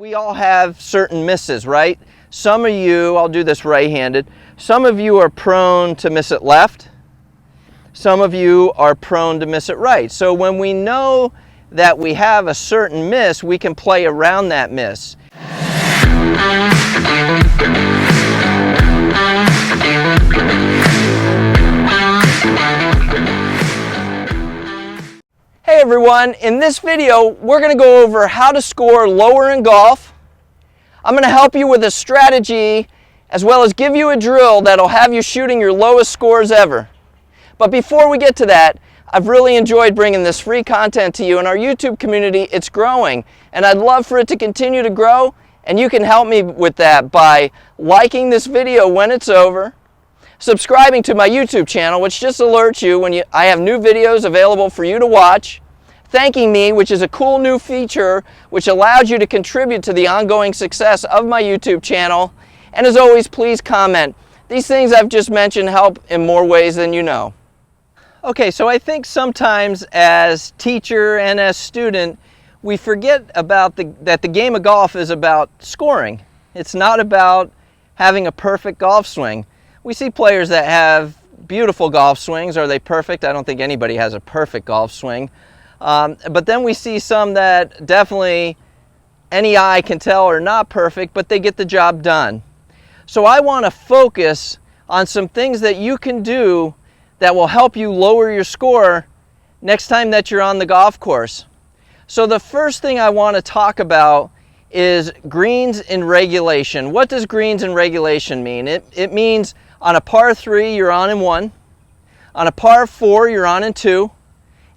We all have certain misses, right? Some of you, I'll do this right-handed, some of you are prone to miss it left. Some of you are prone to miss it right. So when we know that we have a certain miss, we can play around that miss. Hey everyone, in this video we're going to go over how to score lower in golf. I'm going to help you with a strategy as well as give you a drill that'll have you shooting your lowest scores ever. But before we get to that, I've really enjoyed bringing this free content to you, and our YouTube community, it's growing, and I'd love for it to continue to grow, and you can help me with that by liking this video when it's over, subscribing to my YouTube channel, which just alerts you when I have new videos available for you to watch, thanking me, which is a cool new feature which allows you to contribute to the ongoing success of my YouTube channel, and as always, please comment. These things I've just mentioned help in more ways than you know. Okay, so I think sometimes as teacher and as student, we forget about that the game of golf is about scoring. It's not about having a perfect golf swing. We see players that have beautiful golf swings. Are they perfect? I don't think anybody has a perfect golf swing. But then we see some that definitely any eye can tell are not perfect, but they get the job done. So I want to focus on some things that you can do that will help you lower your score next time that you're on the golf course. So the first thing I want to talk about is greens in regulation. What does greens in regulation mean? It means on a par 3, you're on in 1. On a par 4, you're on in 2.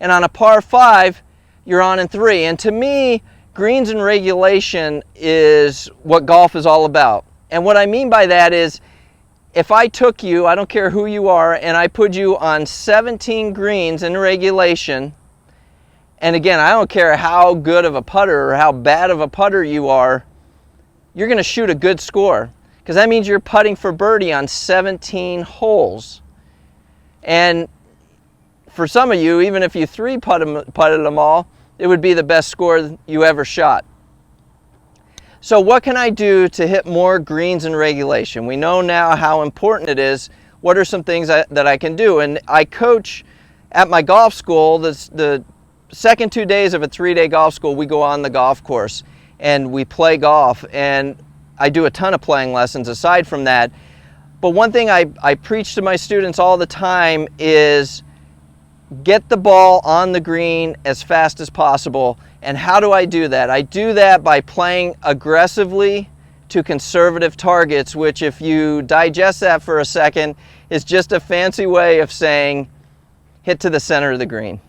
And on a par 5, you're on in 3. And to me, greens in regulation is what golf is all about. And what I mean by that is, if I took you, I don't care who you are, and I put you on 17 greens in regulation, and again, I don't care how good of a putter or how bad of a putter you are, you're going to shoot a good score. Because that means you're putting for birdie on 17 holes. And for some of you, even if you putted them all, it would be the best score you ever shot. So what can I do to hit more greens in regulation? We know now how important it is. What are some things that I can do? And I coach at my golf school. The second 2 days of a 3-day golf school, we go on the golf course and we play golf. And I do a ton of playing lessons aside from that. But one thing I preach to my students all the time is get the ball on the green as fast as possible. And how do I do that? I do that by playing aggressively to conservative targets, which, if you digest that for a second, is just a fancy way of saying hit to the center of the green.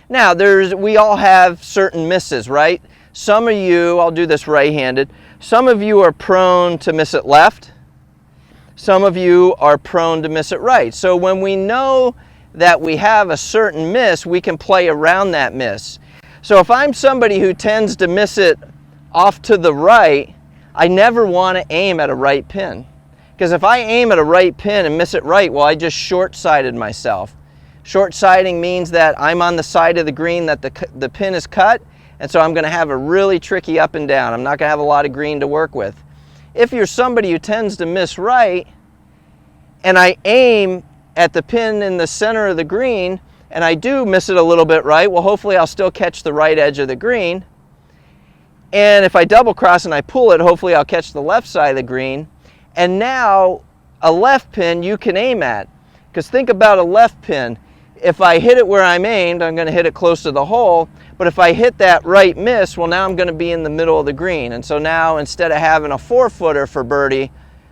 Now, we all have certain misses, right? Some of you, I'll do this right-handed, some of you are prone to miss it left. Some of you are prone to miss it right. So when we know that we have a certain miss, we can play around that miss. So if I'm somebody who tends to miss it off to the right, I never want to aim at a right pin. Because if I aim at a right pin and miss it right, well, I just short-sighted myself. Short-sighting means that I'm on the side of the green that the pin is cut, and so I'm going to have a really tricky up and down. I'm not going to have a lot of green to work with. If you're somebody who tends to miss right, and I aim at the pin in the center of the green, and I do miss it a little bit right, well, hopefully I'll still catch the right edge of the green. And if I double cross and I pull it, hopefully I'll catch the left side of the green. And now a left pin you can aim at. Because think about a left pin. If I hit it where I'm aimed, I'm going to hit it close to the hole. But if I hit that right miss, well, now I'm going to be in the middle of the green. And so now, instead of having a 4-footer for birdie,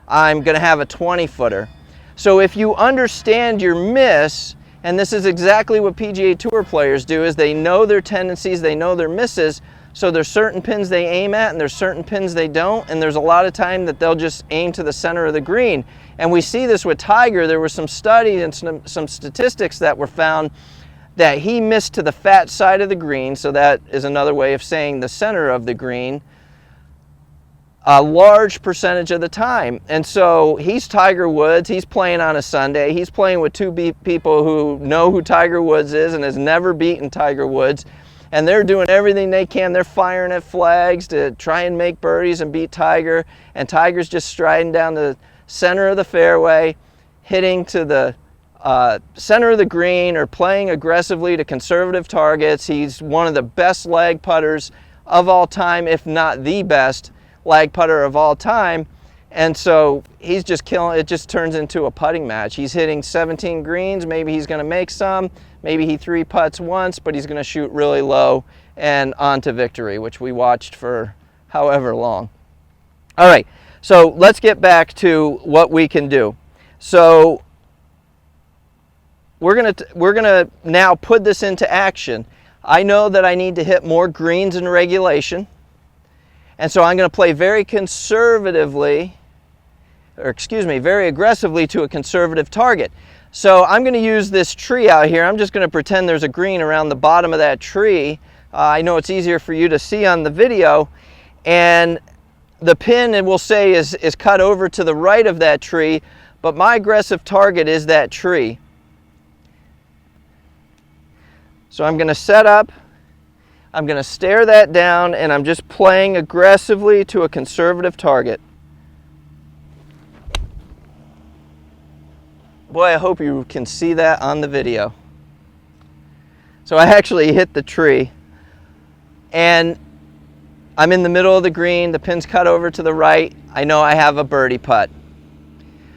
I'm going to have a 20-footer. So if you understand your miss, and this is exactly what PGA Tour players do, is they know their tendencies, they know their misses, so there's certain pins they aim at and there's certain pins they don't, and there's a lot of time that they'll just aim to the center of the green. And we see this with Tiger. There were some studies and some statistics that were found that he missed to the fat side of the green, so that is another way of saying the center of the green, a large percentage of the time. And so he's Tiger Woods, he's playing on a Sunday, he's playing with two people who know who Tiger Woods is and has never beaten Tiger Woods, and they're doing everything they can. They're firing at flags to try and make birdies and beat Tiger, and Tiger's just striding down the center of the fairway, hitting to the center of the green or playing aggressively to conservative targets. He's one of the best lag putters of all time, if not the best lag putter of all time. And so he's just killing it. Just turns into a putting match. He's hitting 17 greens. Maybe he's going to make some. Maybe he 3-putts once, but he's going to shoot really low and on to victory, which we watched for however long. All right, so let's get back to what we can do. So we're gonna now put this into action. I know that I need to hit more greens in regulation, and so I'm going to play very conservatively, or excuse me, very aggressively to a conservative target. So I'm going to use this tree out here. I'm just going to pretend there's a green around the bottom of that tree. I know it's easier for you to see on the video, and the pin, it will say, is cut over to the right of that tree, but my aggressive target is that tree. So I'm going to set up, I'm going to stare that down, and I'm just playing aggressively to a conservative target. Boy, I hope you can see that on the video. So I actually hit the tree, and I'm in the middle of the green, the pin's cut over to the right. I know I have a birdie putt.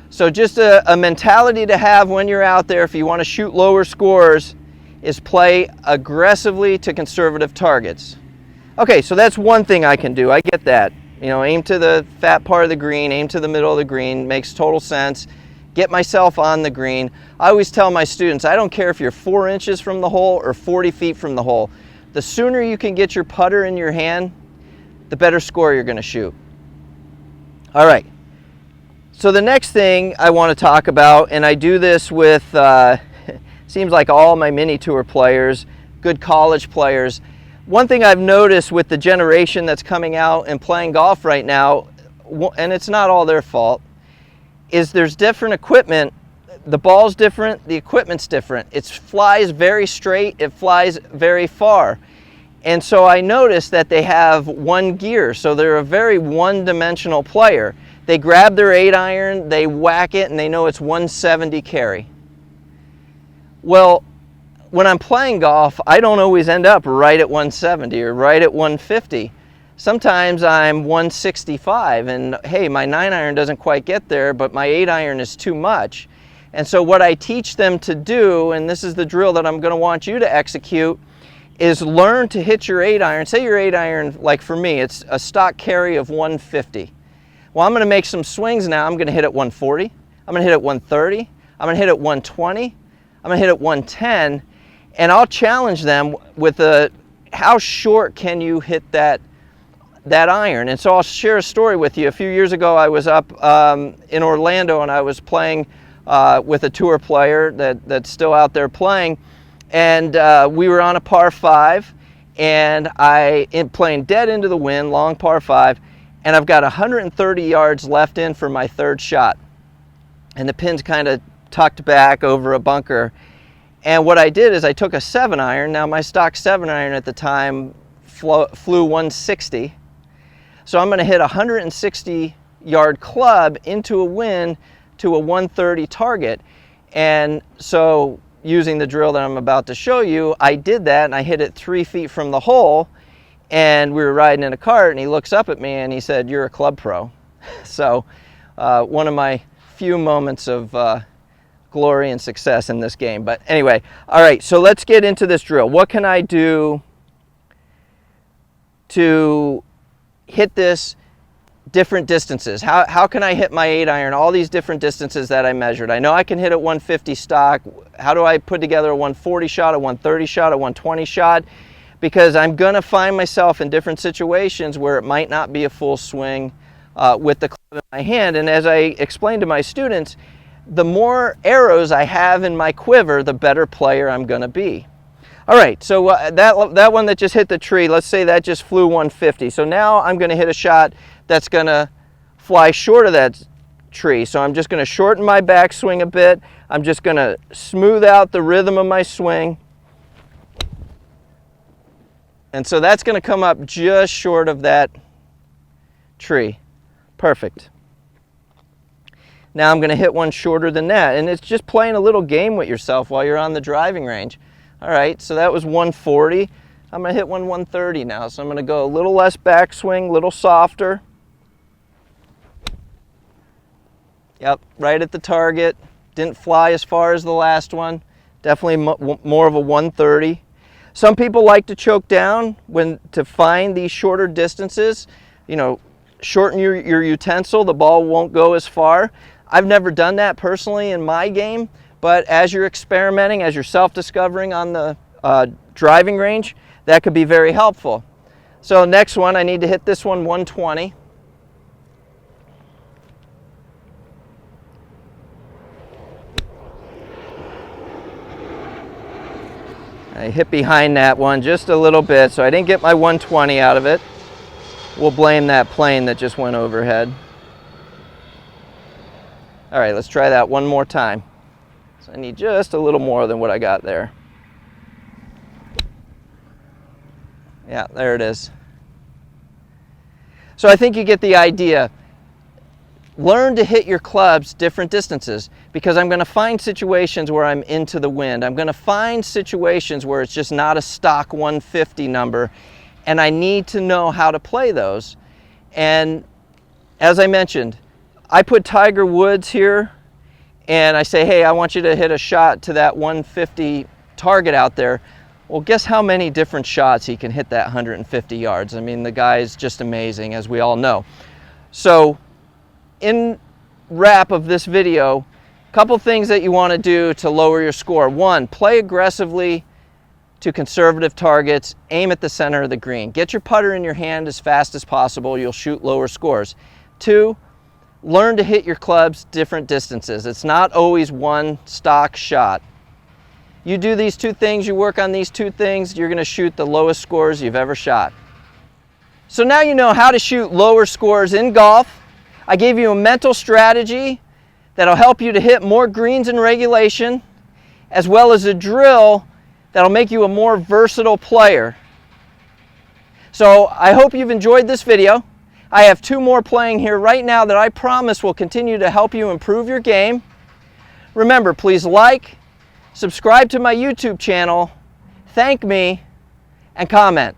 So just a mentality to have when you're out there, if you want to shoot lower scores, is play aggressively to conservative targets. Okay, so that's one thing I can do. I get that. You know, aim to the fat part of the green, aim to the middle of the green, makes total sense. Get myself on the green. I always tell my students, I don't care if you're 4 inches from the hole or 40 feet from the hole. The sooner you can get your putter in your hand, the better score you're going to shoot. All right. So the next thing I want to talk about, and I do this with, seems like all my mini tour players, good college players. One thing I've noticed with the generation that's coming out and playing golf right now, and it's not all their fault, is there's different equipment. The ball's different, the equipment's different. It flies very straight, it flies very far. And so I noticed that they have one gear, so they're a very one-dimensional player. They grab their 8-iron, they whack it, and they know it's 170 carry. Well, when I'm playing golf, I don't always end up right at 170 or right at 150. Sometimes I'm 165, and hey, my 9-iron doesn't quite get there, but my 8-iron is too much. And so what I teach them to do, and this is the drill that I'm going to want you to execute, is learn to hit your 8-iron. Say your 8-iron, like for me, it's a stock carry of 150. Well, I'm going to make some swings now. I'm going to hit at 140. I'm going to hit at 130. I'm going to hit at 120. I'm going to hit at 110. And I'll challenge them with how short can you hit that iron. And so I'll share a story with you. A few years ago, I was up in Orlando, and I was playing with a tour player that's still out there playing. And we were on a par 5, and playing dead into the wind, long par 5, and I've got 130 yards left in for my third shot. And the pin's kind of tucked back over a bunker. And what I did is I took a 7-iron. Now my stock 7-iron at the time flew 160. So I'm going to hit a 160-yard club into a wind to a 130 target. And so using the drill that I'm about to show you, I did that, and I hit it 3 feet from the hole, and we were riding in a cart, and he looks up at me and he said, "You're a club pro." So one of my few moments of glory and success in this game. But anyway, all right, so let's get into this drill. What can I do to hit this different distances? How can I hit my 8-iron all these different distances that I measured? I know I can hit at 150 stock. How do I put together a 140 shot, a 130 shot, a 120 shot? Because I'm going to find myself in different situations where it might not be a full swing with the club in my hand. And as I explained to my students, the more arrows I have in my quiver, the better player I'm going to be. All right, so that one that just hit the tree, let's say that just flew 150. So now I'm going to hit a shot that's going to fly short of that tree. So I'm just going to shorten my backswing a bit. I'm just going to smooth out the rhythm of my swing. And so that's going to come up just short of that tree. Perfect. Now I'm going to hit one shorter than that, and it's just playing a little game with yourself while you're on the driving range. All right, so that was 140. I'm going to hit one 130 now, so I'm going to go a little less backswing, a little softer. Yep, right at the target. Didn't fly as far as the last one. Definitely more of a 130. Some people like to choke down to find these shorter distances. You know, shorten your utensil, the ball won't go as far. I've never done that personally in my game, but as you're experimenting, as you're self-discovering on the driving range, that could be very helpful. So next one, I need to hit this one 120. I hit behind that one just a little bit, so I didn't get my 120 out of it. We'll blame that plane that just went overhead. All right, let's try that one more time. So I need just a little more than what I got there. Yeah, there it is. So I think you get the idea. Learn to hit your clubs different distances, because I'm going to find situations where I'm into the wind. I'm going to find situations where it's just not a stock 150 number, and I need to know how to play those. And as I mentioned, I put Tiger Woods here, and I say, hey, I want you to hit a shot to that 150 target out there. Well, guess how many different shots he can hit that 150 yards. I mean, the guy is just amazing, as we all know. So in wrap of this video, a couple things that you want to do to lower your score. One, play aggressively to conservative targets. Aim at the center of the green. Get your putter in your hand as fast as possible. You'll shoot lower scores. Two, learn to hit your clubs different distances. It's not always one stock shot. You do these two things, you work on these two things, you're going to shoot the lowest scores you've ever shot. So now you know how to shoot lower scores in golf. I gave you a mental strategy that'll help you to hit more greens in regulation, as well as a drill that'll make you a more versatile player. So I hope you've enjoyed this video. I have two more playing here right now that I promise will continue to help you improve your game. Remember, please like, subscribe to my YouTube channel, thank me, and comment.